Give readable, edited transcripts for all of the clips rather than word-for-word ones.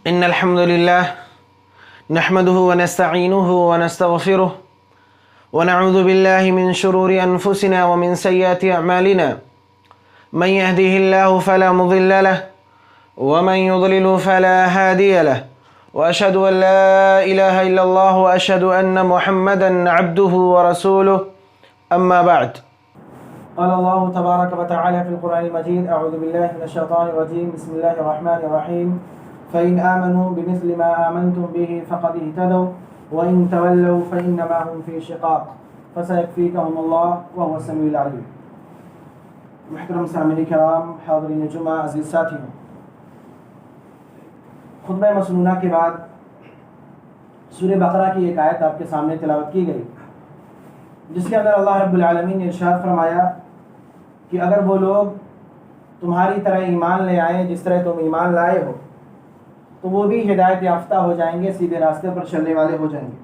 إن الحمد لله نحمده ونستعينه ونستغفره ونعوذ بالله من شرور أنفسنا ومن سيئات أعمالنا من يهده الله فلا مضل له ومن يضلل فلا هادي له وأشهد أن لا إله إلا الله وأشهد أن محمدا عبده ورسوله أما بعد. قال الله تبارك وتعالى في القرآن المجيد: أعوذ بالله من الشيطان الرجيم، بسم الله الرحمن الرحيم. فإن آمنوا بمثل ما آمنتم به فقد اهتدوا وإن تولوا فإنما هم في شقاق فسيكفيكهم الله وهو السميع العليم. محترم سامعین کرام، حاضرین جمعہ، عزیز ساتھیوں، خطبہ مسنونہ کے بعد سورہ بقرہ کی ایک آیت آپ کے سامنے تلاوت کی گئی، جس کے اندر اللہ رب العالمین نے ارشاد فرمایا کہ اگر وہ لوگ تمہاری طرح ایمان لے آئیں جس طرح تم ایمان لائے ہو تو وہ بھی ہدایت یافتہ ہو جائیں گے، سیدھے راستے پر چلنے والے ہو جائیں گے،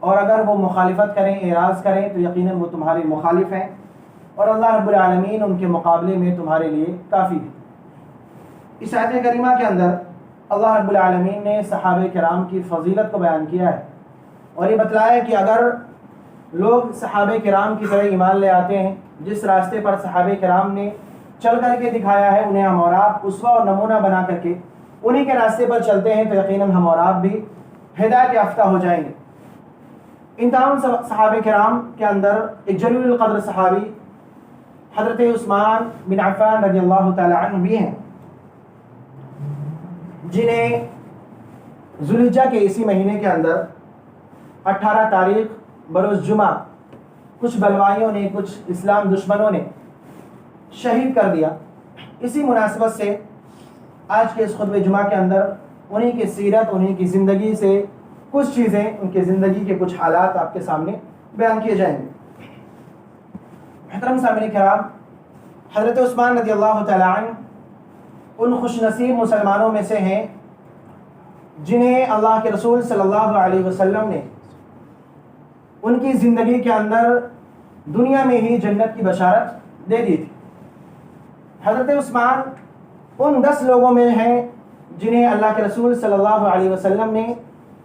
اور اگر وہ مخالفت کریں، اعراض کریں تو یقیناً وہ تمہارے مخالف ہیں اور اللہ رب العالمین ان کے مقابلے میں تمہارے لیے کافی ہے۔ اس آیت کریمہ کے اندر اللہ رب العالمین نے صحابہ کرام کی فضیلت کو بیان کیا ہے اور یہ بتلایا کہ اگر لوگ صحابہ کرام کی طرح ایمان لے آتے ہیں، جس راستے پر صحابہ کرام نے چل کر کے دکھایا ہے، انہیں ہم اور آپ اسوہ اور نمونہ بنا کر کے انہی کے راستے پر چلتے ہیں تو یقیناً ہم اور آپ بھی ہدایت یافتہ ہو جائیں گے۔ ان تمام صحابہ کرام کے اندر ایک جلیل القدر صحابی حضرت عثمان بن عفان رضی اللہ تعالی عنہ بھی ہیں، جنہیں ذوالحجہ کے اسی مہینے کے اندر 18 تاریخ بروز جمعہ کچھ بلوائیوں نے، کچھ اسلام دشمنوں نے شہید کر دیا۔ اسی مناسبت سے آج کے اس خطبہ جمعہ کے اندر انہی کی سیرت، انہی کی زندگی سے کچھ چیزیں، ان کی زندگی کے کچھ حالات آپ کے سامنے بیان کیے جائیں گے۔ محترم سامعین کرام، حضرت عثمان رضی اللہ تعالی عنہ ان خوش نصیب مسلمانوں میں سے ہیں جنہیں اللہ کے رسول صلی اللہ علیہ وسلم نے ان کی زندگی کے اندر دنیا میں ہی جنت کی بشارت دے دی تھی۔ حضرت عثمان ان 10 لوگوں میں ہیں جنہیں اللہ کے رسول صلی اللہ علیہ وسلم نے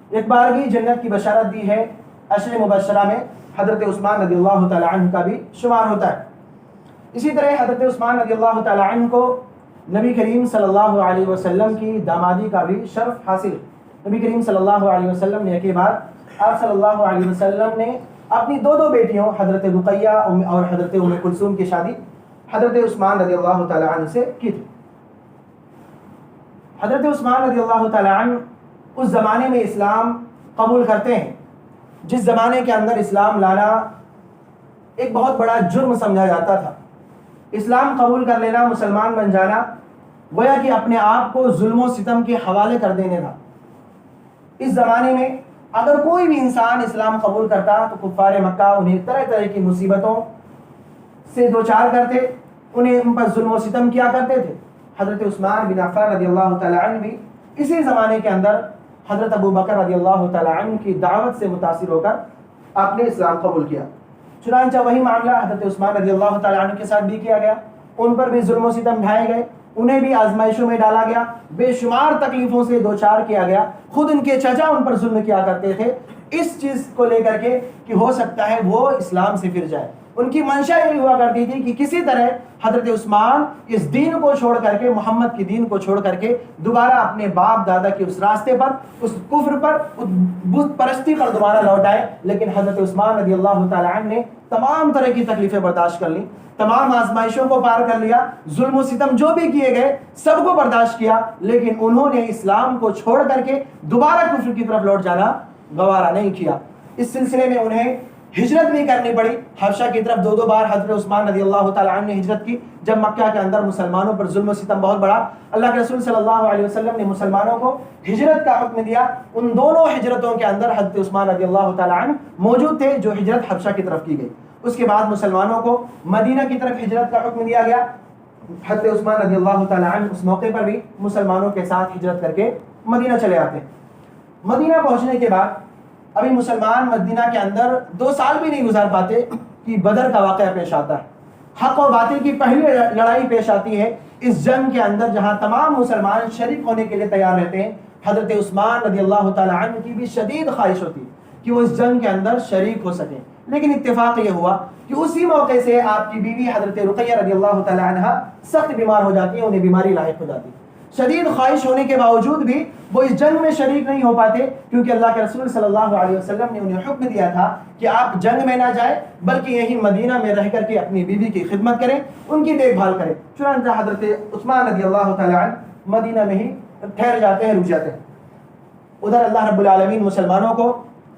ایک بارگی جنت کی بشارت دی ہے۔ عشر مبشرہ میں حضرت عثمان رضی اللہ تعالی عنہ کا بھی شمار ہوتا ہے۔ اسی طرح حضرت عثمان رضی اللہ تعالی عنہ کو نبی کریم صلی اللہ علیہ وسلم کی دامادی کا بھی شرف حاصل ہے۔ نبی کریم صلی اللہ علیہ وسلم نے ایک بار آپ صلی اللہ علیہ وسلم نے اپنی 2 بیٹیوں حضرت رقیہ اور حضرت ام کلثوم کی شادی حضرت عثمان رضی اللہ تعالی عنہ سے کی تھی۔ حضرت عثمان رضی اللہ تعالی عنہ اس زمانے میں اسلام قبول کرتے ہیں جس زمانے کے اندر اسلام لانا ایک بہت بڑا جرم سمجھا جاتا تھا۔ اسلام قبول کر لینا، مسلمان بن جانا، گویا کہ اپنے آپ کو ظلم و ستم کے حوالے کر دینے تھا۔ اس زمانے میں اگر کوئی بھی انسان اسلام قبول کرتا تو کفار مکہ انہیں طرح طرح کی مصیبتوں سے دوچار کرتے، انہیں ان پر ظلم و ستم کیا کرتے تھے۔ حضرت عثمان بن عفان رضی اللہ تعالی عنہ بھی اسی زمانے کے اندر حضرت ابو بکر رضی اللہ تعالی عنہ کی دعوت سے متاثر ہو کر آپ نے اسلام قبول کیا۔ چنانچہ وہی معاملہ حضرت عثمان رضی اللہ تعالی عنہ کے ساتھ بھی کیا گیا، ان پر بھی ظلم و ستم ڈھائے گئے، انہیں بھی آزمائشوں میں ڈالا گیا، بے شمار تکلیفوں سے دوچار کیا گیا، خود ان کے چچا ان پر ظلم کیا کرتے تھے اس چیز کو لے کر کے کہ ہو سکتا ہے وہ اسلام سے پھر جائے۔ ان کی منشا یہ ہوا کرتی تھی کہ کسی طرح حضرت عثمان اس دین کو چھوڑ کر کے، محمد کی دین کو چھوڑ کر کے دوبارہ اپنے باپ دادا کے اس راستے پر، اس کفر پر، اس بت پرستی پر دوبارہ لوٹ آئے۔ لیکن حضرت عثمان رضی اللہ تعالی عنہ نے تمام طرح کی تکلیفیں برداشت کر لی، تمام آزمائشوں کو پار کر لیا، ظلم و ستم جو بھی کیے گئے سب کو برداشت کیا، لیکن انہوں نے اسلام کو چھوڑ کر کے دوبارہ کفر کی طرف لوٹ جانا گوارا نہیں کیا۔ اس سلسلے میں انہیں ہجرت بھی کرنی پڑی حبشہ کی طرف۔ 2 بار حضرت عثمان رضی اللہ تعالی عنہ نے ہجرت کی جب مکہ کے اندر مسلمانوں پر ظلم و ستم بہت بڑا۔ اللہ کے رسول صلی اللہ علیہ وسلم نے مسلمانوں کو ہجرت کا حکم دیا۔ ان دونوں ہجرتوں کے اندر حضرت عثمان رضی اللہ تعالی عنہ موجود تھے جو ہجرت حبشہ کی طرف کی گئی۔ اس کے بعد مسلمانوں کو مدینہ کی طرف ہجرت کا حکم دیا گیا۔ حضرت عثمان رضی اللہ تعالی عنہ اس موقع پر بھی مسلمانوں کے ساتھ ہجرت کر کے مدینہ چلے آتے ہیں۔ مدینہ پہنچنے کے بعد ابھی مسلمان مدینہ کے اندر 2 سال بھی نہیں گزار پاتے کہ بدر کا واقعہ پیش آتا ہے۔ حق و باطل کی پہلی لڑائی پیش آتی ہے اس جنگ کے اندر، جہاں تمام مسلمان شریک ہونے کے لیے تیار رہتے ہیں، حضرت عثمان رضی اللہ تعالی عنہ کی بھی شدید خواہش ہوتی کہ وہ اس جنگ کے اندر شریک ہو سکیں، لیکن اتفاق یہ ہوا کہ اسی موقع سے آپ کی بیوی حضرت رقیہ رضی اللہ تعالی عنہ سخت بیمار ہو جاتی ہیں، انہیں بیماری لاحق ہو جاتی ہے۔ شدید خواہش ہونے کے باوجود بھی وہ اس جنگ میں شریک نہیں ہو پاتے، کیونکہ اللہ کے رسول صلی اللہ علیہ وسلم نے انہیں حکم دیا تھا کہ آپ جنگ میں نہ جائیں بلکہ یہی مدینہ میں رہ کر کے اپنی بیوی کی خدمت کریں، ان کی دیکھ بھال کریں۔ چنانچہ حضرت عثمان رضی اللہ تعالی عنہ مدینہ میں ہی ٹھہر جاتے ہیں، رک جاتے ہیں۔ ادھر اللہ رب العالمین مسلمانوں کو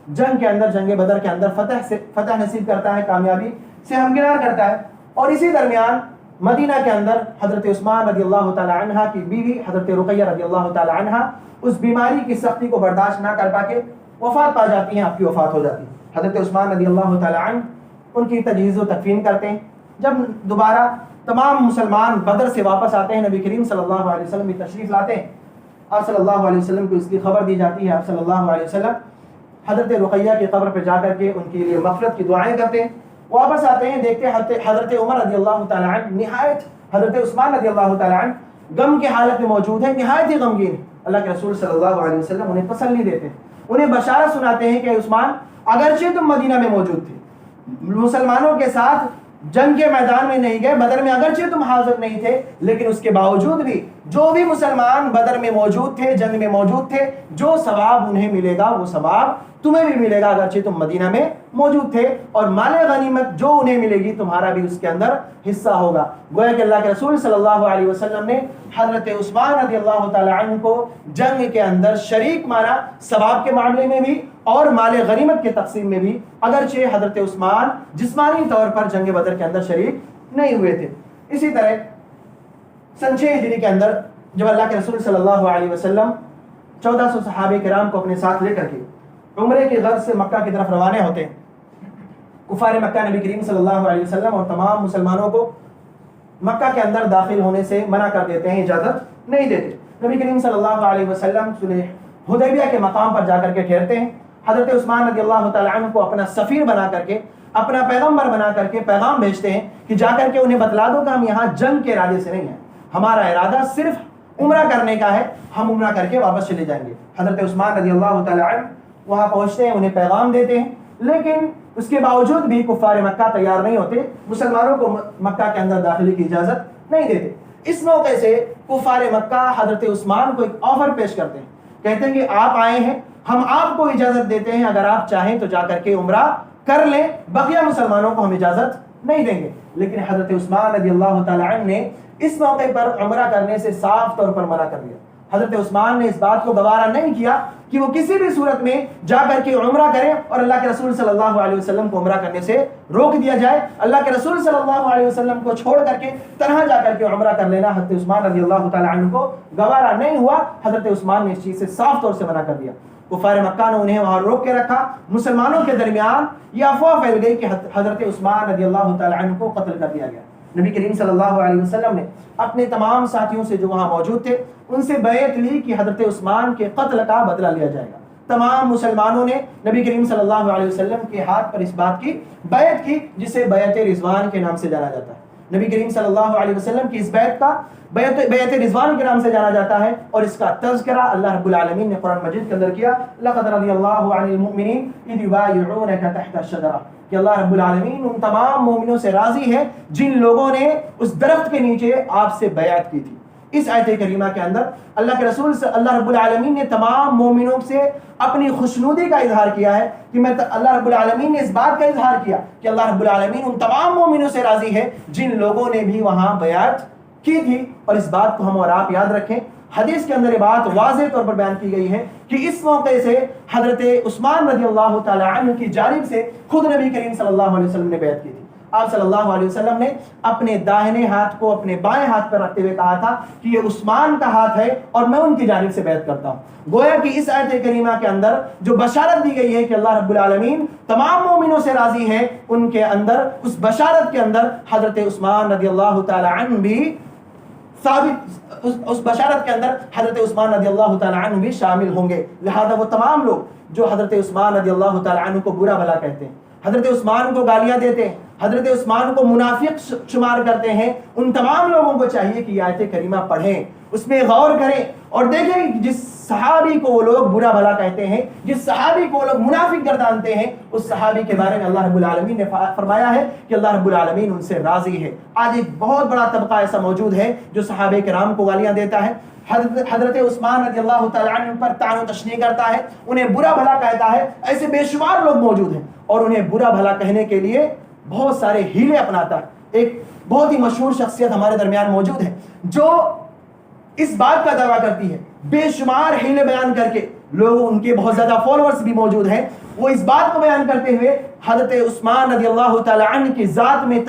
جنگ کے اندر، جنگ بدر کے اندر فتح نصیب کرتا ہے، کامیابی سے ہمکنار کرتا ہے، اور اسی درمیان مدینہ کے اندر حضرت عثمان رضی اللہ تعالی عنہ کی بیوی حضرت رقیہ رضی اللہ تعالی عنہ اس بیماری کی سختی کو برداشت نہ کر پا کے وفات پا جاتی ہیں، آپ کی وفات ہو جاتی ہے۔ حضرت عثمان رضی اللہ تعالی عنہ ان کی تجہیز و تکفین کرتے ہیں۔ جب دوبارہ تمام مسلمان بدر سے واپس آتے ہیں، نبی کریم صلی اللہ علیہ وسلم بھی تشریف لاتے ہیں، آپ صلی اللہ علیہ وسلم کو اس کی خبر دی جاتی ہے۔ آپ صلی اللہ علیہ وسلم حضرت رقیہ کی قبر پہ جا کر کے ان کے لیے مغفرت کی دعائیں کرتے ہیں، واپس آتے ہیں، دیکھتے ہیں حضرت عمر رضی اللہ تعالی عنہ نہایت، حضرت عثمان رضی اللہ تعالی عنہ غم کے حالت میں موجود ہیں، نہایت ہی غمگین۔ اللہ کے رسول صلی اللہ علیہ وسلم انہیں تسلی دیتے ہیں، انہیں بشارت سناتے ہیں کہ عثمان اگرچہ تم مدینہ میں موجود تھے، مسلمانوں کے ساتھ جنگ کے میدان میں نہیں گئے، بدر میں اگرچہ تم حاضر نہیں تھے، لیکن اس کے باوجود بھی جو بھی مسلمان بدر میں موجود تھے، جنگ میں موجود تھے، جو ثواب انہیں ملے گا وہ ثواب تمہیں بھی ملے گا اگرچہ تم مدینہ میں موجود تھے، اور مال غنیمت جو انہیں ملے گی تمہارا بھی اس کے اندر حصہ ہوگا۔ گویا کہ اللہ کے رسول صلی اللہ علیہ وسلم نے حضرت عثمان رضی اللہ تعالی عنہ کو جنگ کے اندر شریک مانا، ثواب کے معاملے میں بھی اور مال غنیمت کے تقسیم میں بھی، اگرچہ حضرت عثمان جسمانی طور پر جنگ بدر کے اندر شریک نہیں ہوئے تھے۔ اسی طرح سن 6 ہجری کے اندر جب اللہ کے رسول صلی اللہ علیہ وسلم 1400 صحابہ کرام کو اپنے ساتھ لے کر کے عمرے کی غرض سے مکہ کی طرف روانہ ہوتے ہیں، کفار مکہ نبی کریم صلی اللہ علیہ وسلم اور تمام مسلمانوں کو مکہ کے اندر داخل ہونے سے منع کر دیتے ہیں، اجازت نہیں دیتے۔ نبی کریم صلی اللہ علیہ وسلم صلح حدیبیہ کے مقام پر جا کر کے ٹھہرتے ہیں۔ حضرت عثمان رضی اللہ تعالی عنہ کو اپنا سفیر بنا کر کے، اپنا پیغمبر بنا کر کے پیغام بھیجتے ہیں کہ جا کر کے انہیں بتلا دو کہ ہم یہاں جنگ کے ارادے سے نہیں ہیں، ہمارا ارادہ صرف عمرہ کرنے کا ہے، ہم عمرہ کر کے واپس چلے جائیں گے۔ حضرت عثمان رضی اللہ تعالی عنہ وہاں پہنچتے ہیں، انہیں پیغام دیتے ہیں، لیکن اس کے باوجود بھی کفار مکہ تیار نہیں ہوتے، مسلمانوں کو مکہ کے اندر داخلے کی اجازت نہیں دیتے۔ اس موقع سے کفار مکہ حضرت عثمان کو ایک آفر پیش کرتے ہیں، کہتے ہیں کہ آپ آئے ہیں، ہم آپ کو اجازت دیتے ہیں، اگر آپ چاہیں تو جا کر کے عمرہ کر لیں، بقیہ مسلمانوں کو ہم اجازت نہیں دیں گے۔ لیکن حضرت عثمان رضی اللہ تعالی عنہ نے اس موقع پر عمرہ کرنے سے صاف طور پر منع کر دیا۔ حضرت عثمان نے اس بات کو گوارا نہیں کیا کہ وہ کسی بھی صورت میں جا کر کے عمرہ کریں اور اللہ کے رسول صلی اللہ علیہ وسلم کو عمرہ کرنے سے روک دیا جائے۔ اللہ کے رسول صلی اللہ علیہ وسلم کو چھوڑ کر کے تنہا جا کر کے عمرہ کر لینا حضرت عثمان رضی اللہ تعالی عنہ کو گوارا نہیں ہوا۔ حضرت عثمان نے اس چیز سے صاف طور سے منع کر دیا۔ کفار مکہ نے انہیں وہاں روک کے رکھا، مسلمانوں کے درمیان یہ افواہ پھیل گئی کہ حضرت عثمان رضی اللہ تعالی عنہ کو قتل کر دیا گیا۔ نبی کریم صلی اللہ علیہ وسلم نے اپنے تمام ساتھیوں سے جو وہاں موجود تھے ان سے بیعت لی کہ حضرت عثمان کے قتل کا بدلہ لیا جائے گا۔ تمام مسلمانوں نے نبی کریم صلی اللہ علیہ وسلم کے ہاتھ پر اس بات کی بیعت کی، جسے بیعت رضوان کے نام سے جانا جاتا ہے۔ نبی کریم صلی اللہ علیہ وسلم کی اس بیعت کا بیعت رضوان کے نام سے جانا جاتا ہے، اور اس کا تذکرہ اللہ رب العالمین نے قرآن مجید کے اندر کیا، لقد رضی اللہ عن المؤمنین اذ یبایعونک تحت الشجرہ، کہ اللہ رب العالمین ان تمام مومنوں سے راضی ہے جن لوگوں نے اس درخت کے نیچے آپ سے بیعت کی تھی۔ اس آیت کریمہ کے اندر اللہ کے رسول سے اللہ رب العالمین نے تمام مومنوں سے اپنی خوشنودی کا اظہار کیا ہے کہ اللہ رب العالمین نے اس بات کا اظہار کیا کہ اللہ رب العالمین ان تمام مومنوں سے راضی ہے جن لوگوں نے بھی وہاں بیعت کی تھی۔ اور اس بات کو ہم اور آپ یاد رکھیں، حدیث کے اندر یہ بات واضح طور پر بیان کی گئی ہے کہ اس موقع سے حضرت عثمان رضی اللہ تعالی عنہ کی جانب سے خود نبی کریم صلی اللہ علیہ وسلم نے بیعت کی تھی۔ آپ صلی اللہ علیہ وسلم نے اپنے داہنے ہاتھ کو اپنے بائیں ہاتھ پر رکھتے ہوئے کہا تھا کہ یہ عثمان کا ہاتھ ہے اور میں ان کی جانب سے بیعت کرتا ہوں۔ گویا کہ اس آیت کریمہ کے اندر جو بشارت دی گئی ہے کہ اللہ رب العالمین تمام مومنوں سے راضی ہے، ان کے اندر اس بشارت کے اندر حضرت عثمان رضی اللہ تعالی عنہ بھی ثابت، اس بشارت کے اندر حضرت عثمان رضی اللہ تعالی عنہ بھی شامل ہوں گے۔ لہذا وہ تمام لوگ جو حضرت عثمان رضی اللہ تعالی عنہ کو برا بھلا کہتے ہیں، حضرت عثمان کو گالیاں دیتے ہیں، حضرت عثمان کو منافق شمار کرتے ہیں، ان تمام لوگوں کو چاہیے کہ یہ آیت کریمہ پڑھیں اس میں غور کریں اور دیکھیں جس صحابی کو وہ لوگ برا بھلا کہتے ہیں، جس صحابی کو وہ لوگ منافق گردانتے ہیں، اس صحابی کے بارے میں اللہ رب العالمین نے فرمایا ہے کہ اللہ رب العالمین ان سے راضی ہے۔ آج ایک بہت بڑا طبقہ ایسا موجود ہے جو صحابہ کرام کو گالیاں دیتا ہے، حضرت عثمان رضی اللہ تعالیٰ عنہ پر طعن و تشنیع کرتا ہے، انہیں برا بھلا کہتا ہے۔ ایسے بے شمار لوگ موجود ہیں اور انہیں برا بھلا کہنے کے لیے بہت سارے ہیلے اپناتا ہے۔ ایک بہت ہی مشہور شخصیت ہمارے درمیان موجود ہے جو اس بات کا دعویٰ کرتی ہے، بے شمار ہیلے بیان کر کے، لوگ ان کے بہت زیادہ فالوورز بھی موجود ہیں، وہ اس بات کو بیان کرتے ہوئے حضرت عثمان رضی اللہ تعالیٰ عنہ کی ذات میں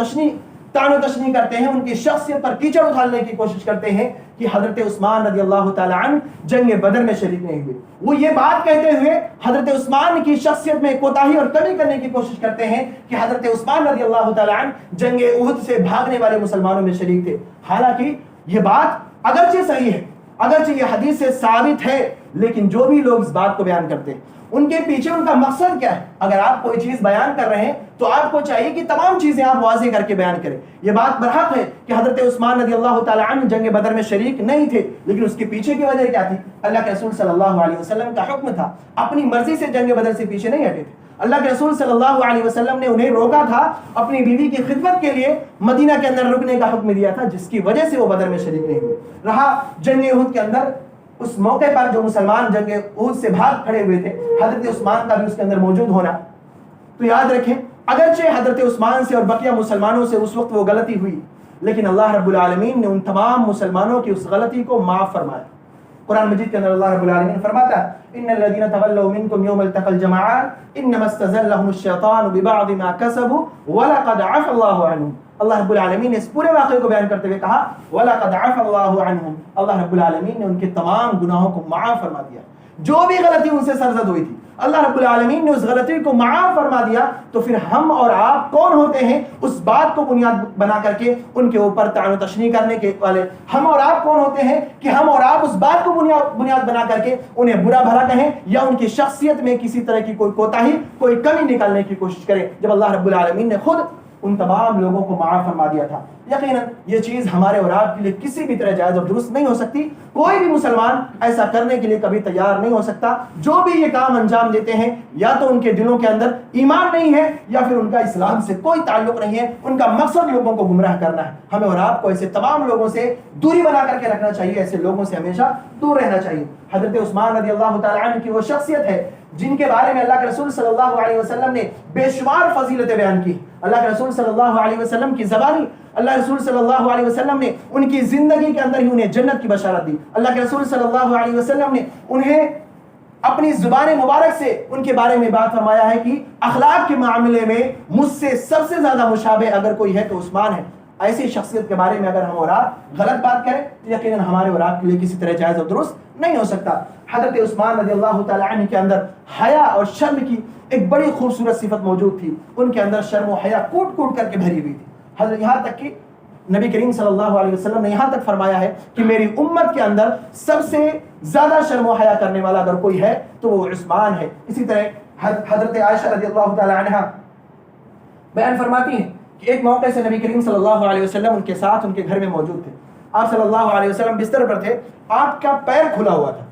طعن و تشنیع کرتے ہیں، ان کی شخصیت پر کیچڑ اٹھالنے کی کوشش کرتے ہیں کہ حضرت عثمان رضی اللہ تعالیٰ عنہ جنگ بدر میں شریک نہیں ہوئے۔ وہ یہ بات کہتے ہوئے حضرت عثمان کی شخصیت میں کوتاہی اور کمی کرنے کی کوشش کرتے ہیں کہ حضرت عثمان رضی اللہ تعالیٰ عنہ جنگ احد سے بھاگنے والے مسلمانوں میں شریک تھے۔ حالانکہ یہ بات اگرچہ صحیح ہے، اگرچہ یہ حدیث سے ثابت ہے، لیکن جو بھی لوگ اس بات کو بیان کرتے ہیں ان کے پیچھے ان کا مقصد کیا ہے؟ اگر آپ کوئی چیز بیان کر رہے ہیں تو آپ کو چاہیے کہ تمام چیزیں آپ واضح کر کے بیان کریں۔ یہ بات برحق ہے کہ حضرت عثمان رضی اللہ تعالیٰ عنہ جنگ بدر میں شریک نہیں تھے، لیکن اس کے پیچھے کی وجہ کیا تھی؟ اللہ کے رسول صلی اللہ علیہ وسلم کا حکم تھا، اپنی مرضی سے جنگ بدر سے پیچھے نہیں ہٹے تھے۔ اللہ کے رسول صلی اللہ علیہ وسلم نے انہیں روکا تھا، اپنی بیوی کی خدمت کے لیے مدینہ کے اندر رکنے کا حکم دیا تھا، جس کی وجہ سے وہ بدر میں شریک نہیں ہوئے۔ رہا جنگ احد کے اندر اس موقع پر جو مسلمان جنگ احد سے بھاگ کھڑے ہوئے تھے، حضرت عثمان کا بھی اس کے اندر موجود ہونا، تو یاد رکھیں اگرچہ حضرت عثمان سے اور بقیہ مسلمانوں سے اس وقت وہ غلطی ہوئی، لیکن اللہ رب العالمین نے ان تمام مسلمانوں کی اس غلطی کو معاف فرمایا۔ قرآن مجید کے اندر اللہ رب العالمین فرماتا ہے ان الذين تولوا منكم يوم التقى الجمعان انما استزلهم الشيطان ببعض ما كسبوا ولقد عفى الله عنهم۔ اللہ رب العالمین نے اس پورے واقعے کو بیان کرتے ہوئے کہا وَلَقَدْ عَفَى اللَّهُ عَنْهُمْ، اللہ رب العالمین نے ان کے تمام گناہوں کو معاف فرما دیا۔ جو بھی غلطی ان سے سرزد ہوئی تھی اللہ رب العالمین نے اس غلطی کو معاف فرما دیا۔ تو پھر ہم اور آپ کون ہوتے ہیں اس بات کو بنیاد بنا کر کے ان کے اوپر طعن و تشنیع کرنے کے والے؟ ہم اور آپ کون ہوتے ہیں کہ ہم اور آپ اس بات کو بنیاد بنا کر کے انہیں برا بھلا کہیں یا ان کی شخصیت میں کسی طرح کی کوئی کوتاہی، کوئی کمی نکالنے کی کوشش کریں، جب اللہ رب العالمین نے خود ان تمام لوگوں کو معاف فرما دیا تھا۔ یقیناً یہ چیز ہمارے اور آپ کے لیے کسی بھی طرح جائز اور درست نہیں ہو سکتی۔ کوئی بھی مسلمان ایسا کرنے کے لیے کبھی تیار نہیں ہو سکتا۔ جو بھی یہ کام انجام دیتے ہیں یا تو ان کے دلوں کے اندر ایمان نہیں ہے یا پھر ان کا اسلام سے کوئی تعلق نہیں ہے، ان کا مقصد لوگوں کو گمراہ کرنا ہے۔ ہمیں اور آپ کو ایسے تمام لوگوں سے دوری بنا کر کے رکھنا چاہیے، ایسے لوگوں سے ہمیشہ دور رہنا چاہیے۔ حضرت عثمان رضی اللہ تعالیٰ عنہ کی وہ شخصیت ہے جن کے بارے میں اللہ کے رسول صلی اللہ علیہ وسلم نے بے شمار فضیلتیں بیان کی۔ اللہ کے رسول صلی اللہ علیہ وسلم کی زبانی، اللہ کے رسول صلی اللہ علیہ وسلم نے ان کی زندگی کے اندر ہی انہیں جنت کی بشارت دی۔ اللہ کے رسول صلی اللہ علیہ وسلم نے انہیں اپنی زبان مبارک سے ان کے بارے میں بات فرمایا ہے کہ اخلاق کے معاملے میں مجھ سے سب سے زیادہ مشابہ اگر کوئی ہے تو عثمان ہے۔ ایسی شخصیت کے بارے میں اگر ہم اور آپ غلط بات کریں تو یقیناً ہمارے اور آپ کے لیے کسی طرح جائز اور درست نہیں ہو سکتا۔ حضرت عثمان رضی اللہ تعالیٰ عنہ کے اندر حیا اور شرم کی ایک بڑی خوبصورت صفت موجود تھی۔ ان کے اندر شرم و حیا کوٹ کوٹ کر کے بھری ہوئی تھی۔ حضرت یہاں تک کہ نبی کریم صلی اللہ علیہ وسلم نے یہاں تک فرمایا ہے کہ میری امت کے اندر سب سے زیادہ شرم و حیا کرنے والا اگر کوئی ہے تو وہ عثمان ہے۔ اسی طرح حضرت عائشہ رضی اللہ تعالیٰ عنہ بیان فرماتی ہیں کہ ایک موقع سے نبی کریم صلی اللہ علیہ وسلم ان کے ساتھ ان کے گھر میں موجود تھے۔ آپ صلی اللہ علیہ وسلم بستر پر تھے، آپ کا پیر کھلا ہوا تھا۔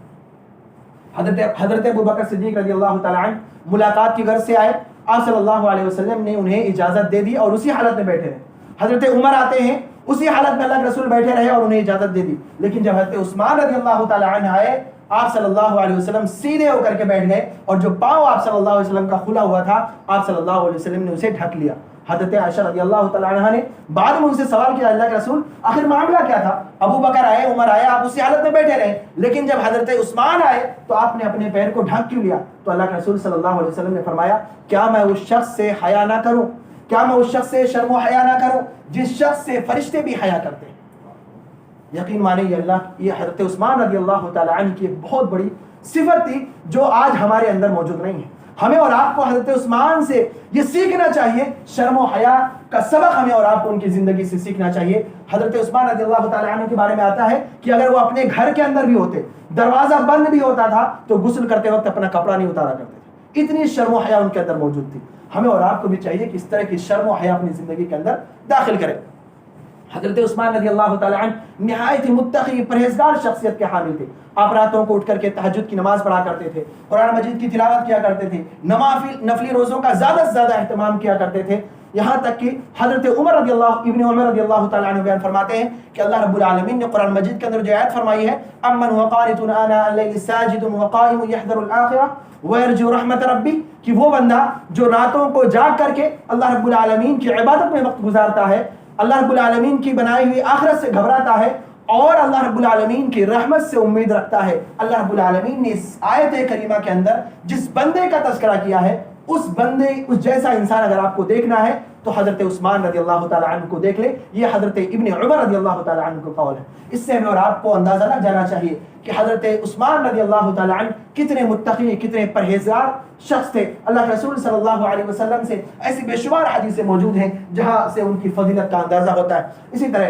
حضرت ابو بکر صدیق رضی اللہ تعالیٰ عنہ ملاقات کی غرض سے آئے، آپ صلی اللہ علیہ وسلم نے انہیں اجازت دے دی اور اسی حالت میں بیٹھے رہے۔ حضرت عمر آتے ہیں، اسی حالت میں اللہ کے رسول بیٹھے رہے اور انہیں اجازت دے دی۔ لیکن جب حضرت عثمان رضی اللہ تعالیٰ عنہ آئے، آپ صلی اللہ علیہ وسلم سیدھے ہو کر کے بیٹھ گئے اور جو پاؤں آپ صلی اللہ علیہ وسلم کا کھلا ہوا تھا آپ صلی اللہ علیہ وسلم نے اسے ڈھک لیا۔ حضرت عائشہ رضی اللہ تعالیٰ عنہ نے بعد میں ان سے سوال کیا، اللہ کے رسول آخر معاملہ کیا تھا؟ ابو بکر آئے، عمر آئے، آپ اسی حالت میں بیٹھے رہے، لیکن جب حضرت عثمان آئے تو آپ نے اپنے پیر کو ڈھک کیوں لیا؟ تو اللہ کے رسول صلی اللہ علیہ وسلم نے فرمایا کیا میں اس شخص سے حیا نہ کروں، کیا میں اس شخص سے شرم و حیا نہ کروں جس شخص سے فرشتے بھی حیا کرتے ہیں؟ یقین مانے یہ حضرت عثمان رضی اللہ تعالیٰ عنہ کی ایک بہت بڑی صفت تھی جو آج ہمارے اندر موجود نہیں ہے۔ ہمیں اور آپ کو حضرت عثمان سے یہ سیکھنا چاہیے، شرم و حیا کا سبق ہمیں اور آپ کو ان کی زندگی سے سیکھنا چاہیے۔ حضرت عثمان رضی اللہ تعالیٰ عنہ کے بارے میں آتا ہے کہ اگر وہ اپنے گھر کے اندر بھی ہوتے، دروازہ بند بھی ہوتا تھا تو غسل کرتے وقت اپنا کپڑا نہیں اتارا کرتے تھے، اتنی شرم و حیا ان کے اندر موجود تھی۔ ہمیں اور آپ کو بھی چاہیے کہ اس طرح کی شرم و حیا اپنی زندگی کے اندر داخل کریں۔ حضرت عثمان رضی اللہ تعالیٰ عنہ نہایت ہی متقی پرہیزگار شخصیت کے حامل تھے. آپ راتوں کو اٹھ کر کے تہجد کی نماز پڑھا کرتے تھے, قرآن مجید کی تلاوت کیا کرتے تھے, نفلی روزوں کا زیادہ سے زیادہ اہتمام کیا کرتے تھے. یہاں تک کہ حضرت ابن عمر رضی اللہ تعالیٰ عنہ بیان فرماتے ہیں کہ اللہ رب العالمین نے قرآن مجید کے اندر جو آیت فرمائی ہے امن هو قانت آناء الليل ساجد وقائم يحذر الآخرة ويرجو رحمت ربی, کہ وہ بندہ جو راتوں کو جاگ کر کے اللہ رب العالمین کی عبادت میں وقت گزارتا ہے, اللہ رب العالمین کی بنائی ہوئی آخرت سے گھبراتا ہے اور اللہ رب العالمین کی رحمت سے امید رکھتا ہے. اللہ رب العالمین نے اس آیت کریمہ کے اندر جس بندے کا تذکرہ کیا ہے اس جیسا انسان اگر آپ کو دیکھنا ہے تو حضرت عثمان رضی اللہ تعالیٰ عنہ کو دیکھ لے. یہ حضرت ابن عمر رضی اللہ تعالیٰ عنہ کا قول ہے. اس سے ہمیں اور آپ کو اندازہ لگ جانا چاہیے کہ حضرت عثمان رضی اللہ تعالیٰ عنہ کتنے متقی, کتنے پرہیزگار شخص تھے. اللہ کے رسول صلی اللہ علیہ وسلم سے ایسی بے شمار حدیثیں موجود ہیں جہاں سے ان کی فضیلت کا اندازہ ہوتا ہے. اسی طرح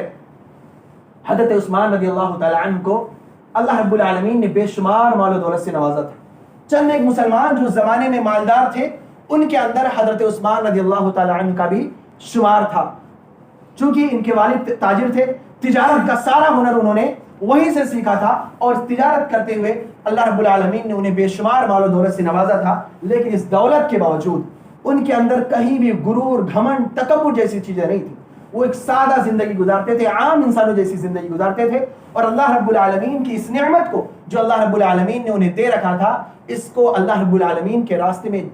حضرت عثمان رضی اللہ تعالیٰ عنہ کو اللہ رب العالمین نے بے شمار مال و دولت سے نوازا تھا. چند ایک مسلمان جو زمانے میں مالدار تھے ان کے اندر حضرت عثمان رضی اللہ تعالیٰ عنہ کا بھی شمار تھا. چونکہ ان کے والد تاجر تھے, تجارت کا سارا ہنر انہوں نے وہیں سے سیکھا تھا اور تجارت کرتے ہوئے اللہ رب العالمین نے انہیں بے شمار مال و دولت سے نوازا تھا. لیکن اس دولت کے باوجود ان کے اندر کہیں بھی غرور, گھمنڈ, تکبر جیسی چیزیں نہیں تھیں. وہ ایک سادہ زندگی گزارتے تھے, عام انسانوں جیسی زندگی گزارتے تھے, اور اللہ رب العالمین کی اس نعمت کو جو اللہ رب العالمین نے انہیں دے رکھا تھا اس کو اللہ رب العالمین کے راستے میں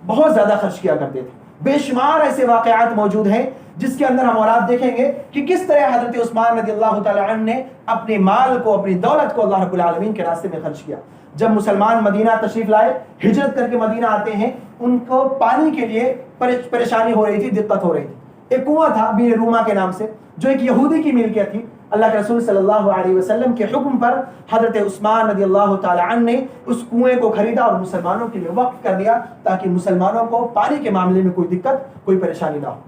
بہت زیادہ خرچ کیا کرتے تھے. بے شمار ایسے واقعات موجود ہیں جس کے اندر ہم اور آپ دیکھیں گے کہ کس طرح حضرت عثمان رضی اللہ تعالیٰ عنہ نے اپنے مال کو, اپنی دولت کو اللہ رب العالمین کے راستے میں خرچ کیا. جب مسلمان مدینہ تشریف لائے, ہجرت کر کے مدینہ آتے ہیں, ان کو پانی کے لیے پریشانی ہو رہی تھی, دقت ہو رہی تھی. ایک کنواں تھا بیر روما کے نام سے جو ایک یہودی کی ملکیت تھی. اللہ کے رسول صلی اللہ علیہ وسلم کے حکم پر حضرت عثمان رضی اللہ تعالیٰ عنہ نے اس کنویں کو خریدا اور مسلمانوں کے لیے وقف کر دیا تاکہ مسلمانوں کو پانی کے معاملے میں کوئی دقت, کوئی پریشانی نہ ہو.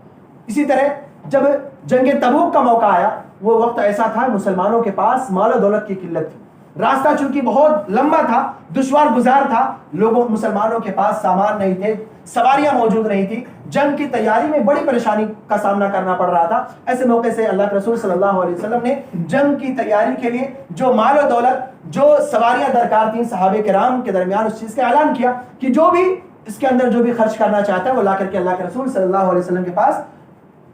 اسی طرح جب جنگ تبوک کا موقع آیا وہ وقت ایسا تھا مسلمانوں کے پاس مال و دولت کی قلت تھی. راستہ چونکہ بہت لمبا تھا, دشوار گزار تھا, مسلمانوں کے پاس سامان نہیں تھے, سواریاں موجود نہیں تھی, جنگ کی تیاری میں بڑی پریشانی کا سامنا کرنا پڑ رہا تھا. ایسے موقع سے اللہ کے رسول صلی اللہ علیہ وسلم نے جنگ کی تیاری کے لیے جو مال و دولت, جو سواریاں درکار تھیں صحابہ کرام کے درمیان اس چیز کا اعلان کیا کہ جو بھی اس کے اندر جو بھی خرچ کرنا چاہتا ہے وہ لا کر کے اللہ کے رسول صلی اللہ علیہ وسلم کے پاس,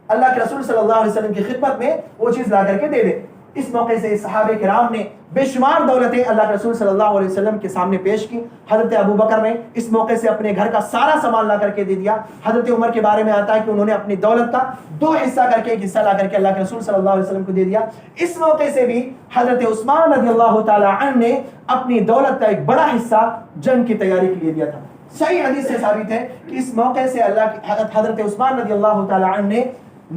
اللہ کے رسول صلی اللہ علیہ وسلم کی خدمت میں وہ چیز لا کر کے دے دے. اس موقع سے صحابہ کرام نے بے شمار دولتیں اللہ کے رسول صلی اللہ علیہ وسلم کے سامنے پیش کی. حضرت ابو بکر نے اس موقع سے اپنے گھر کا سارا سامان لا کر کے دے دیا. حضرت عمر کے بارے میں آتا ہے کہ انہوں نے اپنی دولت کا 2 حصہ کر کے, ایک حصہ لا کر کے اللہ کے رسول صلی اللہ علیہ وسلم کو دے دیا. اس موقع سے بھی حضرت عثمان رضی اللہ تعالیٰ عنہ نے اپنی دولت کا ایک بڑا حصہ جنگ کی تیاری کے لیے دیا تھا. صحیح حدیث سے ثابت ہے کہ اس موقع سے حضرت عثمان رضی اللہ تعالیٰ عنہ نے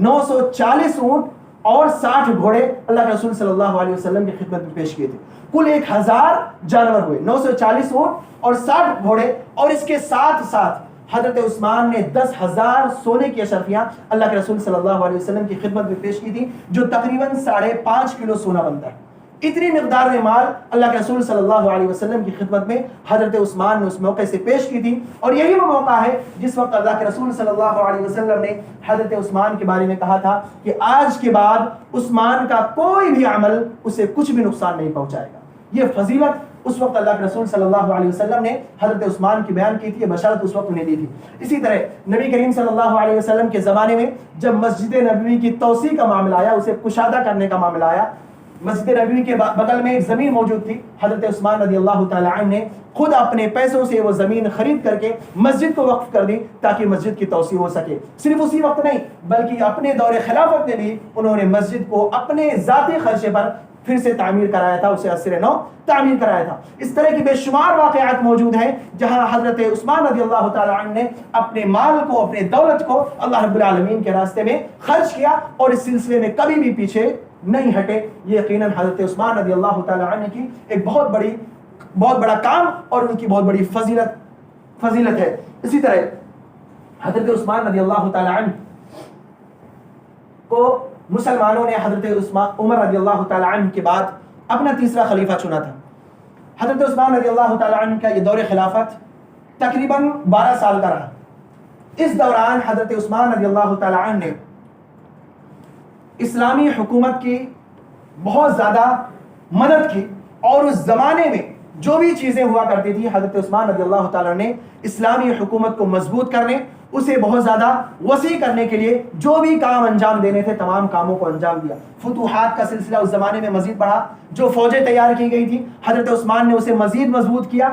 940 اونٹ اور 60 گھوڑے اللہ کے رسول صلی اللہ علیہ وسلم کی خدمت میں پیش کیے تھے. کل 1000 جانور ہوئے, 940 اونٹ اور 60 گھوڑے, اور اس کے ساتھ ساتھ حضرت عثمان نے 10,000 سونے کی اشرفیاں اللہ کے رسول صلی اللہ علیہ وسلم کی خدمت میں پیش کی تھی جو تقریباً 5.5 کلو سونا بنتا ہے. اتنی مقدار میں مال اللہ کے رسول صلی اللہ علیہ وسلم کی خدمت میں حضرت عثمان نے اس موقع سے پیش کی تھی. اور یہی وہ موقع ہے جس وقت اللہ کے رسول صلی اللہ علیہ وسلم نے حضرت عثمان کے بارے میں کہا تھا کہ آج کے بعد عثمان کا کوئی بھی عمل اسے کچھ بھی نقصان نہیں پہنچائے گا. یہ فضیلت اس وقت اللہ کے رسول صلی اللہ علیہ وسلم نے حضرت عثمان کی بیان کی تھی, بشارت اس وقت انہیں دی تھی. اسی طرح نبی کریم صلی اللہ علیہ وسلم کے زمانے میں جب مسجد نبوی کی توسیع کا معاملہ آیا, اسے کشادہ کرنے کا معاملہ آیا, مسجد نبوی کے بغل میں ایک زمین موجود تھی. حضرت عثمان رضی اللہ تعالیٰ عنہ نے خود اپنے پیسوں سے وہ زمین خرید کر کے مسجد کو وقف کر دی تاکہ مسجد کی توسیع ہو سکے. صرف اسی وقت نہیں بلکہ اپنے دور خلافت میں بھی انہوں نے مسجد کو اپنے ذاتی خرچے پر پھر سے تعمیر کرایا تھا, اسے اثر نو تعمیر کرایا تھا. اس طرح کی بے شمار واقعات موجود ہیں جہاں حضرت عثمان رضی اللہ تعالیٰ عنہ نے اپنے مال کو, اپنے دولت کو اللہ رب العالمین کے راستے میں خرچ کیا اور اس سلسلے میں کبھی بھی پیچھے نہیں ہٹے. یہ یقیناً حضرت عثمان رضی اللہ تعالیٰ عنہ کی ایک بہت بڑا کام اور ان کی بہت بڑی فضیلت ہے. اسی طرح حضرت عثمان رضی اللہ تعالیٰ عنہ کو مسلمانوں نے حضرت عمر رضی اللہ تعالیٰ عنہ کے بعد اپنا تیسرا خلیفہ چنا تھا. حضرت عثمان رضی اللہ تعالیٰ عنہ کا یہ دور خلافت تقریباً 12 سال کا رہا. اس دوران حضرت عثمان رضی اللہ تعالیٰ عنہ نے اسلامی حکومت کی بہت زیادہ مدد کی، اور اس زمانے میں جو بھی چیزیں ہوا کرتی تھی حضرت عثمان رضی اللہ تعالیٰ نے اسلامی حکومت کو مضبوط کرنے، اسے بہت زیادہ وسیع کرنے کے لیے جو بھی کام انجام دینے تھے تمام کاموں کو انجام دیا۔ فتوحات کا سلسلہ اس زمانے میں مزید بڑھا، جو فوجیں تیار کی گئی تھی حضرت عثمان نے اسے مزید مضبوط کیا۔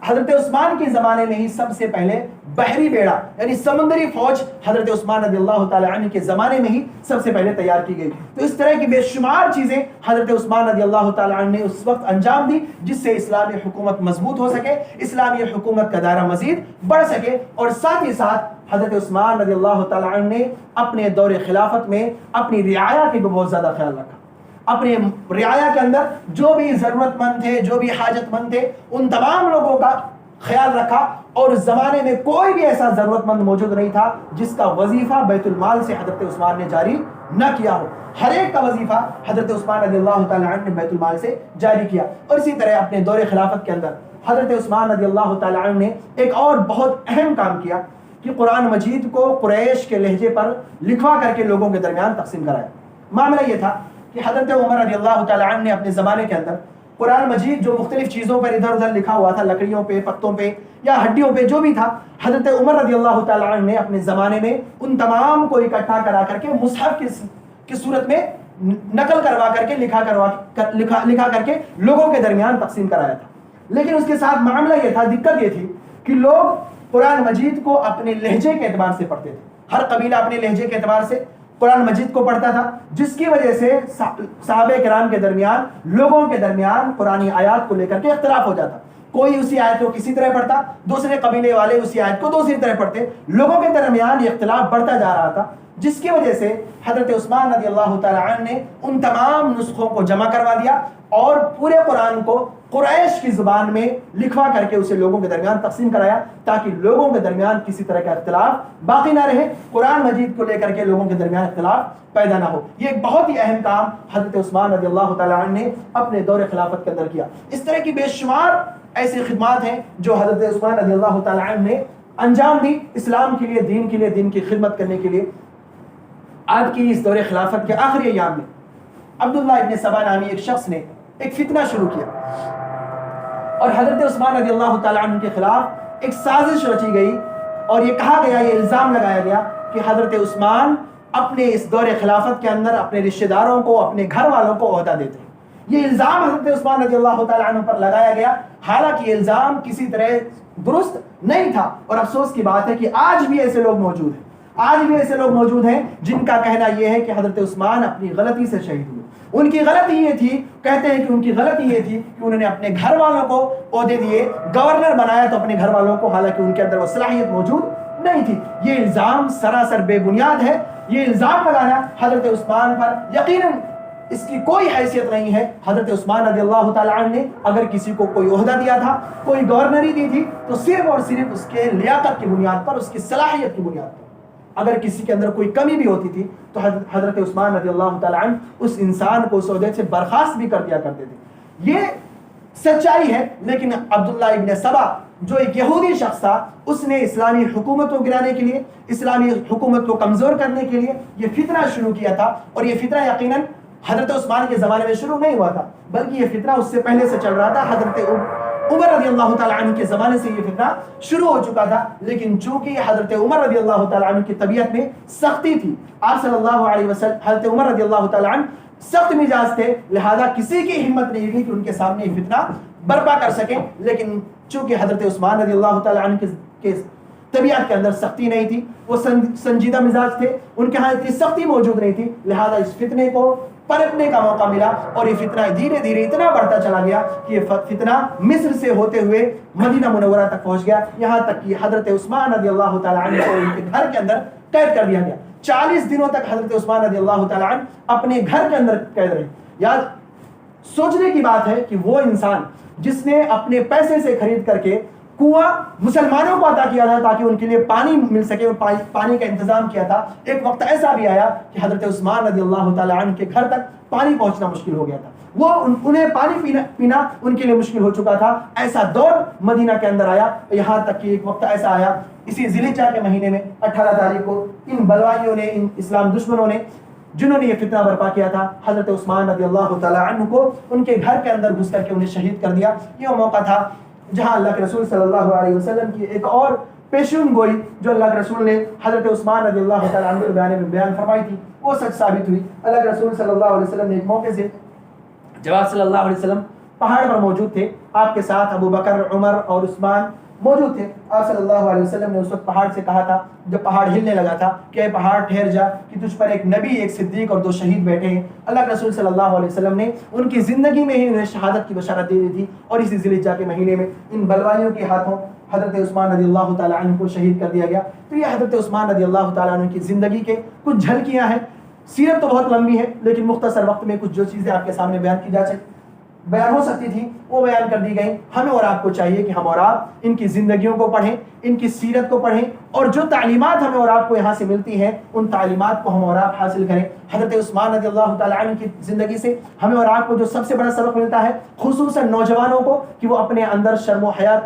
حضرت عثمان کے زمانے میں ہی سب سے پہلے بحری بیڑا یعنی سمندری فوج حضرت عثمان رضی اللہ تعالیٰ عنہ کے زمانے میں ہی سب سے پہلے تیار کی گئی۔ تو اس طرح کی بے شمار چیزیں حضرت عثمان رضی اللہ تعالیٰ عنہ نے اس وقت انجام دی، جس سے اسلامی حکومت مضبوط ہو سکے، اسلامی حکومت کا دائرہ مزید بڑھ سکے، اور ساتھ ہی ساتھ حضرت عثمان رضی اللہ تعالیٰ عنہ نے اپنے دور خلافت میں اپنی رعایا کی بھی بہت زیادہ خیال رکھا۔ اپنے رعایا کے اندر جو بھی ضرورت مند تھے، جو بھی حاجت مند تھے، ان تمام لوگوں کا خیال رکھا، اور اس زمانے میں کوئی بھی ایسا ضرورت مند موجود نہیں تھا جس کا وظیفہ بیت المال سے حضرت عثمان نے جاری نہ کیا ہو۔ ہر ایک کا وظیفہ حضرت عثمان رضی اللہ تعالیٰ عنہ نے بیت المال سے جاری کیا۔ اور اسی طرح اپنے دور خلافت کے اندر حضرت عثمان رضی اللہ تعالیٰ عنہ نے ایک اور بہت اہم کام کیا کہ قرآن مجید کو قریش کے لہجے پر لکھوا کر کے لوگوں کے درمیان تقسیم کرایا۔ معاملہ یہ تھا کہ حضرت عمر رضی اللہ تعالیٰ عنہ نے اپنے زمانے کے اندر قرآن مجید جو مختلف چیزوں پر ادھر ادھر لکھا ہوا تھا، لکڑیوں پہ، پتوں پہ یا ہڈیوں پہ، جو بھی تھا، حضرت عمر رضی اللہ تعالیٰ عنہ نے اپنے زمانے میں ان تمام کو اکٹھا کرا کر کے مصحف کی صورت میں نقل کروا کر کے لکھا کر کے لوگوں کے درمیان تقسیم کرایا تھا۔ لیکن اس کے ساتھ معاملہ یہ تھا، دقت یہ تھی کہ لوگ قرآن مجید کو اپنے لہجے کے اعتبار سے پڑھتے تھے۔ ہر قبیلہ اپنے لہجے کے اعتبار سے قرآن مجید کو پڑھتا تھا، جس کی وجہ سے صحابہ کرام کے درمیان، لوگوں کے درمیان قرآنی آیات کو لے کر کے اختلاف ہو جاتا۔ کوئی اسی آیت کو کسی طرح پڑھتا، دوسرے قبیلے والے اسی آیت کو دوسری طرح پڑھتے، لوگوں کے درمیان یہ اختلاف بڑھتا جا رہا تھا، جس کی وجہ سے حضرت عثمان رضی اللہ تعالیٰ عنہ نے ان تمام نسخوں کو جمع کروا دیا اور پورے قرآن کو قریش کی زبان میں لکھوا کر کے اسے لوگوں کے درمیان تقسیم کرایا، تاکہ لوگوں کے درمیان کسی طرح کا اختلاف باقی نہ رہے، قرآن مجید کو لے کر کے لوگوں کے درمیان اختلاف پیدا نہ ہو۔ یہ ایک بہت ہی اہم کام حضرت عثمان رضی اللہ تعالیٰ عنہ نے اپنے دور خلافت کے اندر کیا۔ اس طرح کی بے شمار ایسی خدمات ہیں جو حضرت عثمان رضی اللہ تعالیٰ عنہ نے انجام دی اسلام کے لیے، دین کی خدمت کرنے کے لیے۔ آج کی اس دور خلافت کے آخری ایام میں عبداللہ ابن سبا نامی ایک شخص نے ایک فتنہ شروع کیا، اور حضرت عثمان رضی اللہ تعالیٰ عنہ کے خلاف ایک سازش رچی گئی، اور یہ کہا گیا، یہ الزام لگایا گیا کہ حضرت عثمان اپنے اس دور خلافت کے اندر اپنے رشتہ داروں کو، اپنے گھر والوں کو عہدہ دیتے ہیں۔ یہ الزام حضرت عثمان رضی اللہ تعالیٰ عنہ پر لگایا گیا، حالانکہ یہ الزام کسی طرح درست نہیں تھا، اور افسوس کی بات ہے کہ آج بھی ایسے لوگ موجود ہیں، آج بھی ایسے لوگ موجود ہیں جن کا کہنا یہ ہے کہ حضرت عثمان اپنی غلطی سے شہید ہوئے۔ ان کی غلطی یہ تھی، کہتے ہیں کہ ان کی غلطی یہ تھی کہ انہوں نے اپنے گھر والوں کو عہدے دیے، گورنر بنایا تو اپنے گھر والوں کو، حالانکہ ان کے اندر وہ صلاحیت موجود نہیں تھی۔ یہ الزام سراسر بے بنیاد ہے۔ یہ الزام لگانا حضرت عثمان پر یقیناً اس کی کوئی حیثیت نہیں ہے۔ حضرت عثمان رضی اللہ تعالیٰ عنہ نے اگر کسی کو کوئی عہدہ دیا تھا، کوئی گورنری دی تھی، تو صرف اور صرف اس کے لیاقت کی بنیاد پر، اس کی صلاحیت کی بنیاد پر۔ اگر کسی کے اندر کوئی کمی بھی ہوتی تھی تو حضرت عثمان رضی اللہ تعالیٰ عنہ اس انسان کو اس عہدے سے برخاست بھی کر دیا کرتے تھے۔ یہ سچائی ہے، لیکن عبداللہ ابن سبا جو ایک یہودی شخص تھا، اس نے اسلامی حکومت کو گرانے کے لیے، اسلامی حکومت کو کمزور کرنے کے لیے یہ فتنہ شروع کیا تھا، اور یہ فتنہ یقیناً حضرت عثمان کے زمانے میں شروع نہیں ہوا تھا، بلکہ یہ فتنہ اس سے پہلے سے چل رہا تھا۔ حضرت عمر رضی اللہ تعالیٰ عنہ کے زمانے سے یہ فتنہ شروع ہو چکا تھا، لیکن چونکہ حضرت عمر رضی اللہ تعالیٰ عنہ کی طبیعت میں سختی تھی، آپ صلی اللہ علیہ وسلم، حضرت عمر رضی اللہ تعالیٰ عنہ سخت مزاج تھے، لہذا کسی کی ہمت نہیں ہوئی کہ ان کے سامنے یہ فتنہ برپا کر سکے۔ لیکن چونکہ حضرت عثمان رضی اللہ تعالیٰ عنہ کے طبیعت کے اندر سختی نہیں تھی، وہ سنجیدہ مزاج تھے، ان کے ہاں اتنی سختی موجود نہیں تھی، لہذا اس فتنے کو پلٹنے کا موقع ملا، اور یہ فتنہ دھیرے دھیرے اتنا بڑھتا چلا گیا کہ یہ فتنہ مصر سے ہوتے ہوئے مدینہ منورہ تک پہنچ گیا، یہاں تک کہ حضرت عثمان رضی اللہ تعالیٰ عنہ کو ان کے گھر کے اندر قید کر دیا گیا۔ 40 دنوں تک حضرت عثمان رضی اللہ تعالیٰ عنہ اپنے گھر کے اندر قید رہے۔ یاد سوچنے کی بات ہے کہ وہ انسان جس نے اپنے پیسے سے خرید کر کے کنواں مسلمانوں کو عطا کیا تھا تاکہ ان کے لیے پانی مل سکے، پانی کا انتظام کیا تھا، ایک وقت ایسا بھی آیا کہ حضرت عثمان رضی اللہ تعالیٰ عنہ کے گھر تک پانی پہنچنا مشکل ہو گیا تھا، وہ انہیں پانی پینا ان کے لیے مشکل ہو چکا تھا۔ ایسا دور مدینہ کے اندر آیا، یہاں تک کہ ایک وقت ایسا آیا اسی ذی الحجہ کے مہینے میں 18 تاریخ کو ان بلوائیوں نے، ان اسلام دشمنوں نے جنہوں نے یہ فتنہ برپا کیا تھا، حضرت عثمان رضی اللہ تعالیٰ عنہ کو ان کے گھر کے اندر گھس کر کے انہیں شہید کر دیا۔ یہ وہ موقع تھا جہاں اللہ کے رسول صلی اللہ علیہ وسلم کی ایک اور پیشن گوئی جو اللہ کے رسول نے حضرت عثمان رضی اللہ تعالیٰ عنہ کے بارے میں بیان فرمائی تھی، وہ سچ ثابت ہوئی۔ اللہ کے رسول صلی اللہ علیہ وسلم نے ایک موقع سے، جب آپ صلی اللہ علیہ وسلم پہاڑ پر موجود تھے، آپ کے ساتھ ابو بکر، عمر اور عثمان موجود تھے، آپ صلی اللہ علیہ وسلم نے اس وقت پہاڑ سے کہا تھا جب پہاڑ ہلنے لگا تھا کہ اے پہاڑ ٹھہر جا کہ تجھ پر ایک نبی، ایک صدیق اور 2 شہید بیٹھے ہیں۔ اللہ کے رسول صلی اللہ علیہ وسلم نے ان کی زندگی میں ہی انہیں شہادت کی بشارت دے دی تھی، اور اسی ذی الحجہ کے مہینے میں ان بلوائیوں کے ہاتھوں حضرت عثمان رضی اللہ تعالیٰ عنہ کو شہید کر دیا گیا۔ تو یہ حضرت عثمان رضی اللہ تعالیٰ عنہ کی زندگی کے کچھ جھلکیاں ہیں۔ سیرت تو بہت لمبی ہے، لیکن مختصر وقت میں کچھ جو چیزیں آپ کے سامنے بیان ہو سکتی تھی وہ بیان کر دی گئیں۔ ہمیں اور آپ کو چاہیے کہ ہم اور آپ ان کی زندگیوں کو پڑھیں، ان کی سیرت کو پڑھیں، اور جو تعلیمات ہمیں اور آپ کو یہاں سے ملتی ہیں ان تعلیمات کو ہم اور آپ حاصل کریں۔ حضرت عثمان رضی اللہ تعالیٰ عنہ کی زندگی سے ہمیں اور آپ کو جو سب سے بڑا سبق ملتا ہے، خصوصاً نوجوانوں کو، کہ وہ اپنے اندر شرم و حیا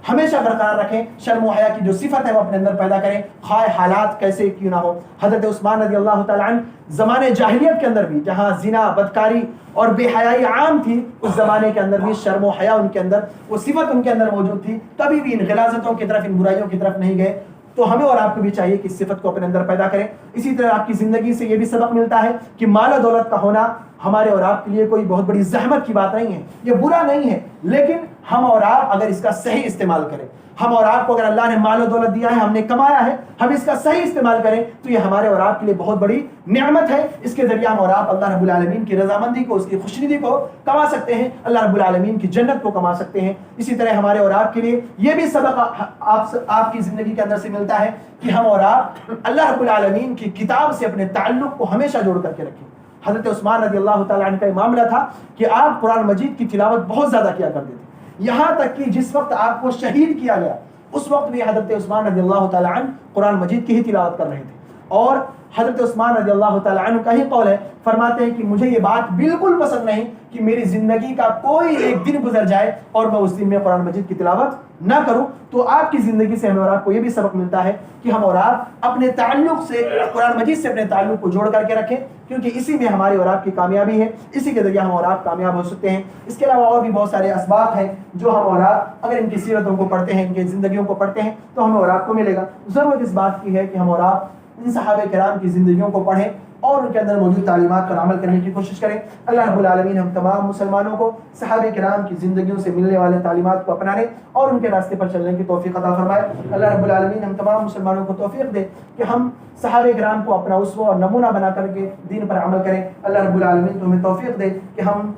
ہمیشہ برقرار رکھیں، شرم و حیا کی جو صفت ہے وہ اپنے اندر پیدا کریں، خواہ حالات کیسے کیوں نہ ہو۔ حضرت عثمان رضی اللہ تعالیٰ عنہ زمانے جاہلیت کے اندر بھی، جہاں زنا، بدکاری اور بے حیائی عام تھی، اس زمانے کے اندر بھی شرم و حیا ان کے اندر، وہ صفت ان کے اندر موجود تھی، کبھی بھی ان غلاظتوں کی طرف، ان برائیوں کی طرف نہیں گئے۔ تو ہمیں اور آپ کو بھی چاہیے کہ اس صفت کو اپنے اندر پیدا کریں۔ اسی طرح آپ کی زندگی سے یہ بھی سبق ملتا ہے کہ مال و دولت کا ہونا ہمارے اور آپ کے لیے کوئی بہت بڑی زحمت کی بات نہیں ہے، یہ برا نہیں ہے، لیکن ہم اور آپ اگر اس کا صحیح استعمال کریں، ہم اور آپ کو اگر اللہ نے مال و دولت دیا ہے، ہم نے کمایا ہے، ہم اس کا صحیح استعمال کریں تو یہ ہمارے اور آپ کے لیے بہت بڑی نعمت ہے۔ اس کے ذریعے ہم اور آپ اللہ رب العالمین کی رضامندی کو، اس کی خوشنودی کو کما سکتے ہیں، اللہ رب العالمین کی جنت کو کما سکتے ہیں۔ اسی طرح ہمارے اور آپ کے لیے یہ بھی سبق آپ کی زندگی کے اندر سے ملتا ہے کہ ہم اور آپ اللہ رب العالمین کی کتاب سے اپنے تعلق کو ہمیشہ جوڑ کر کے رکھیں۔ حضرت عثمان رضی اللہ تعالیٰ عنہ کا یہ معاملہ تھا کہ آپ قرآن مجید کی تلاوت بہت زیادہ کیا کرتے تھے، یہاں تک کہ جس وقت آپ کو شہید کیا گیا اس وقت بھی حضرت عثمان رضی اللہ تعالیٰ عنہ قرآن مجید کی ہی تلاوت کر رہے تھے۔ اور حضرت عثمان رضی اللہ تعالیٰ عنہ کا ہی قول ہے، فرماتے ہیں کہ مجھے یہ بات بالکل پسند نہیں کہ میری زندگی کا کوئی ایک دن گزر جائے اور میں اس دن میں قرآن مجید کی تلاوت نہ کروں۔ تو آپ کی زندگی سے ہمیں اور آپ کو یہ بھی سبق ملتا ہے کہ ہم اور آپ اپنے تعلق سے، قرآن مجید سے اپنے تعلق کو جوڑ کر کے رکھیں، کیونکہ اسی میں ہمارے اور آپ کی کامیابی ہے، اسی کے ذریعے ہم اور آپ کامیاب ہو سکتے ہیں۔ اس کے علاوہ اور بھی بہت سارے اسباب ہیں جو ہم اور آپ اگر ان کی سیرتوں کو پڑھتے ہیں، ان کی زندگیوں کو پڑھتے ہیں تو ہمیں اور آپ کو ملے گا۔ ضرورت اس بات کی ہے کہ ہم اور آپ ان صحابہ کرام کی زندگیوں کو پڑھیں اور ان کے اندر موجود تعلیمات پر عمل کرنے کی کوشش کریں۔ اللہ رب العالمین ہم تمام مسلمانوں کو صحابہ کرام کی زندگیوں سے ملنے والے تعلیمات کو اپنانے اور ان کے راستے پر چلنے کی توفیق عطا فرمائے۔ اللہ رب العالمین ہم تمام مسلمانوں کو توفیق دے کہ ہم صحابہ کرام کو اپنا اسوہ اور نمونہ بنا کر کے دین پر عمل کریں۔ اللہ رب العالمین تو ہمیں توفیق دے کہ ہم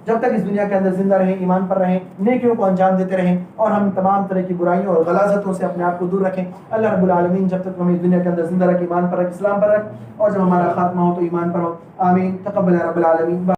جب تک اس دنیا کے اندر زندہ رہیں، ایمان پر رہیں، نیکیوں کو انجام دیتے رہیں اور ہم تمام طرح کی برائیوں اور غلاظتوں سے اپنے آپ کو دور رکھیں۔ اللہ رب العالمین جب تک ہمیں اس دنیا کے اندر زندہ رکھ، ایمان پر رکھ، اسلام پر رکھ، اور جب ہمارا خاتمہ ہو تو ایمان پر ہو۔ آمین۔ تقبل رب العالمین۔